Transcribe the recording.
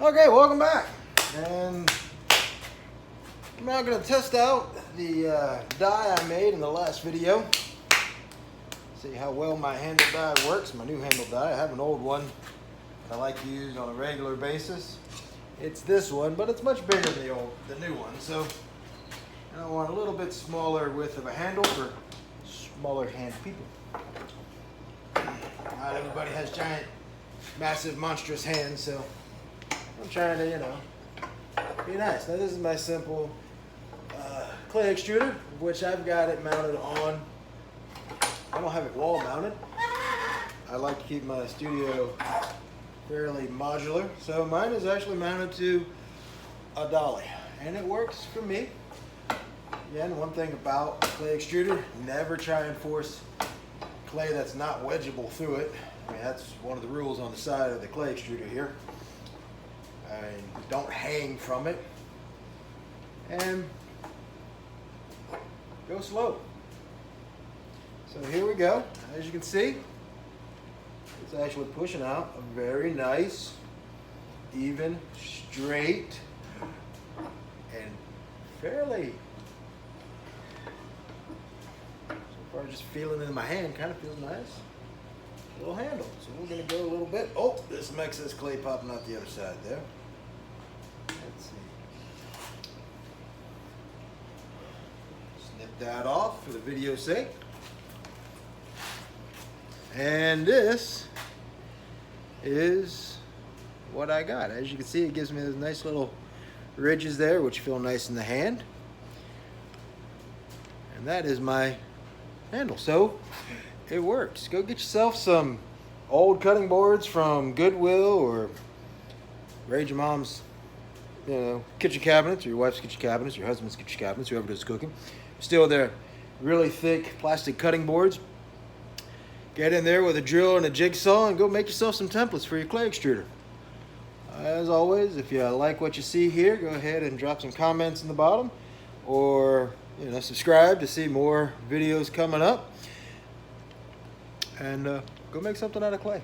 Okay, welcome back. And I'm now going to test out the die I made in the last video. See how well my handle die works, my new handle die. I have an old one that I like to use on a regular basis. It's this one, but it's much bigger than the new one. So I want a little bit smaller width of a handle for smaller hand people. Not everybody has giant, massive, monstrous hands, so I'm trying to, be nice. Now this is my simple clay extruder, which I've got it mounted on. I don't have it wall mounted. I like to keep my studio fairly modular, so mine is actually mounted to a dolly, and it works for me. Again, one thing about clay extruder, never try and force clay that's not wedgeable through it. I mean, that's one of the rules on the side of the clay extruder here. Don't hang from it, and go slow. So here we go. As you can see, it's actually pushing out a very nice, even, straight, and fairly, so far just feeling it in my hand, kind of feels nice. Little handle. So we're going to go a little bit. Oh, there's some excess clay popping out the other side there. Let's see. Snip that off for the video's sake. And this is what I got. As you can see, it gives me those nice little ridges there, which feel nice in the hand. And that is my handle. So it works. Go get yourself some old cutting boards from Goodwill, or raid your mom's, kitchen cabinets, or your wife's kitchen cabinets, your husband's kitchen cabinets, whoever does cooking. Still, they're really thick plastic cutting boards. Get in there with a drill and a jigsaw and go make yourself some templates for your clay extruder. As always, if you like what you see here, go ahead and drop some comments in the bottom, or subscribe to see more videos coming up. And go make something out of clay.